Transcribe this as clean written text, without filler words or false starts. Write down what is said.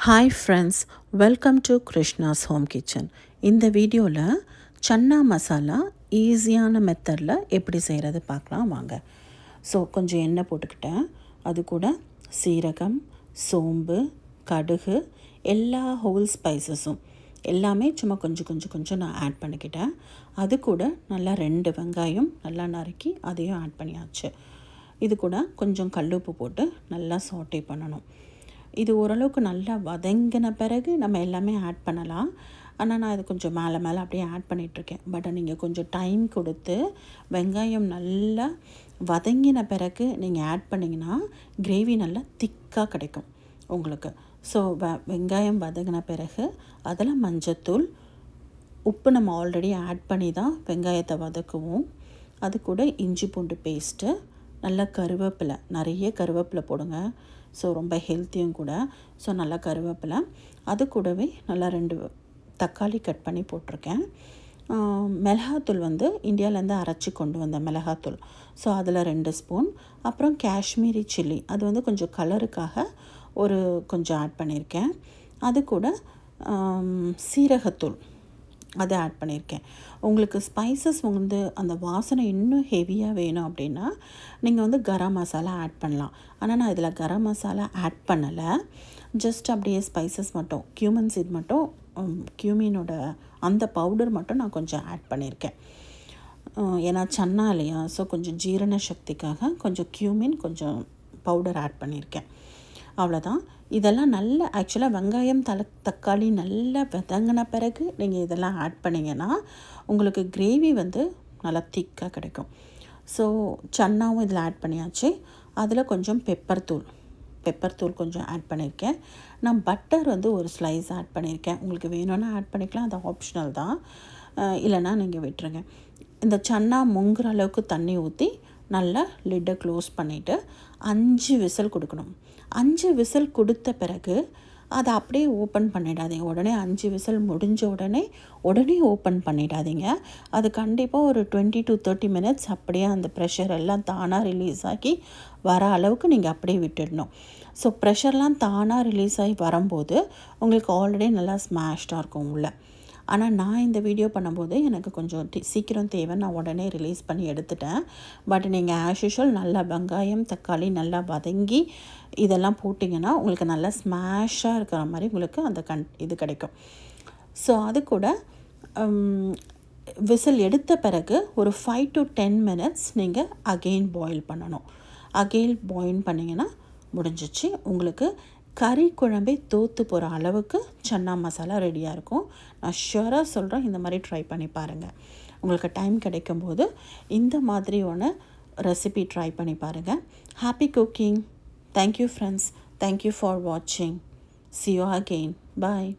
Hi friends, welcome to Krishna's home kitchen. இந்த வீடியோவில் சன்னா மசாலா ஈஸியான மெத்தடில் எப்படி செய்கிறது பார்க்கலாம் வாங்க. ஸோ கொஞ்சம் எண்ணெய் போட்டுக்கிட்டேன். அது கூட சீரகம், சோம்பு, கடுகு, எல்லா ஹோல் ஸ்பைசஸும் எல்லாமே சும்மா கொஞ்சம் நான் ஆட் பண்ணிக்கிட்டேன். அது கூட நல்லா 2 வெங்காயம் நல்லா நறுக்கி அதையும் ஆட் பண்ணியாச்சு. இது கூட கொஞ்சம் கல்லுப்பு போட்டு நல்லா சாட்டே பண்ணணும். இது ஓரளவுக்கு நல்லா வதங்கின பிறகு நம்ம எல்லாமே ஆட் பண்ணலாம். ஆனால் நான் இது கொஞ்சம் மேலே அப்படியே ஆட் பண்ணிகிட்ருக்கேன். பட் நீங்கள் கொஞ்சம் டைம் கொடுத்து வெங்காயம் நல்லா வதங்கின பிறகு நீங்கள் ஆட் பண்ணிங்கன்னா கிரேவி நல்லா திக்காக கிடைக்கும் உங்களுக்கு. ஸோ வெங்காயம் வதங்கின பிறகு அதில் மஞ்சத்தூள், உப்பு நம்ம ஆல்ரெடி ஆட் பண்ணி தான் வெங்காயத்தை வதக்குவோம். அது கூட இஞ்சி பூண்டு பேஸ்ட்டு, நல்லா கருவேப்பிலை, நிறைய கருவேப்பிலை போடுங்க. ஸோ ரொம்ப ஹெல்த்தியும் கூட. ஸோ நல்லா கருவேப்பிலை, அது கூடவே நல்லா 2 தக்காளி கட் பண்ணி போட்டிருக்கேன். மிளகாத்தூள் இந்தியாவிலேருந்து அரைச்சி கொண்டு வந்த மிளகாத்தூள், ஸோ அதில் 2 ஸ்பூன். அப்புறம் காஷ்மீரி சில்லி, அது கொஞ்சம் கலருக்காக கொஞ்சம் ஆட் பண்ணியிருக்கேன். அது கூட சீரகத்தூள் அதை ஆட் பண்ணியிருக்கேன். உங்களுக்கு ஸ்பைசஸ் அந்த வாசனை இன்னும் ஹெவியாக வேணும் அப்படின்னா நீங்கள் கரம் மசாலா ஆட் பண்ணலாம். ஆனால் நான் இதில் கரம் மசாலா ஆட் பண்ணலை. ஜஸ்ட் அப்படியே ஸ்பைசஸ் மட்டும், கியூமன் சீட் மட்டும், கியூமினோட அந்த பவுடர் மட்டும் நான் கொஞ்சம் ஆட் பண்ணியிருக்கேன். ஏன்னா சன்னா இல்லையா, ஸோ கொஞ்சம் ஜீரண சக்திக்காக கொஞ்சம் கியூமின், கொஞ்சம் பவுடர் ஆட் பண்ணியிருக்கேன். அவ்வளோதான். இதெல்லாம் நல்லா ஆக்சுவலாக வெங்காயம், தக்காளி நல்லா வதங்கின பிறகு நீங்கள் இதெல்லாம் ஆட் பண்ணிங்கன்னா உங்களுக்கு கிரேவி நல்லா திக்காக கிடைக்கும். ஸோ சன்னாவும் இதில் ஆட் பண்ணியாச்சு. அதில் கொஞ்சம் பெப்பர் தூள் கொஞ்சம் ஆட் பண்ணியிருக்கேன். நான் பட்டர் ஒரு ஸ்லைஸ் ஆட் பண்ணியிருக்கேன். உங்களுக்கு வேணும்னா ஆட் பண்ணிக்கலாம், அது ஆப்ஷனல் தான். இல்லைன்னா நீங்கள் விட்டுருங்க. இந்த சன்னா முங்குற அளவுக்கு தண்ணி ஊற்றி நல்லா லிட்டை க்ளோஸ் பண்ணிவிட்டு 5 விசில் கொடுக்கணும். 5 விசில் கொடுத்த பிறகு அதை அப்படியே ஓப்பன் பண்ணிடாதீங்க. உடனே 5 விசில் முடிஞ்ச உடனே ஓப்பன் பண்ணிடாதீங்க. அது கண்டிப்பாக ஒரு 20 to 30 மினிட்ஸ் அப்படியே அந்த ப்ரெஷர் எல்லாம் தானாக ரிலீஸ் ஆகி வர அளவுக்கு நீங்கள் அப்படியே விட்டுடணும். ஸோ ப்ரெஷர்லாம் தானாக ரிலீஸ் ஆகி வரும்போது உங்களுக்கு ஆல்ரெடி நல்லா ஸ்மாஷ்டாக இருக்கும் உள்ள. ஆனால் நான் இந்த வீடியோ பண்ணும்போது எனக்கு கொஞ்சம் சீக்கிரம் தேவை, நான் உடனே ரிலீஸ் பண்ணி எடுத்துட்டேன். பட் நீங்கள் ஆஸ் யூஷுவல் நல்லா வெங்காயம், தக்காளி நல்லா வதங்கி இதெல்லாம் போட்டிங்கன்னா உங்களுக்கு நல்லா ஸ்மாஷாக இருக்கிற மாதிரி உங்களுக்கு அந்த இது கிடைக்கும். ஸோ அது கூட விசில் எடுத்த பிறகு ஒரு 5 to 10 மினிட்ஸ் நீங்கள் அகெயின் பாயில் பண்ணணும். அகெயின் பாயில் பண்ணிங்கன்னா முடிஞ்சிச்சு. உங்களுக்கு கறி குழம்பே தோற்று போகிற அளவுக்கு சன்னா மசாலா ரெடியாக இருக்கும். நான் ஷுவராக சொல்கிறேன், இந்த மாதிரி ட்ரை பண்ணி பாருங்கள். உங்களுக்கு டைம் கிடைக்கும்போது இந்த மாதிரியான ரெசிபி ட்ரை பண்ணி பாருங்கள். Happy cooking. Thank you friends. Thank you for வாட்சிங். See you again. Bye.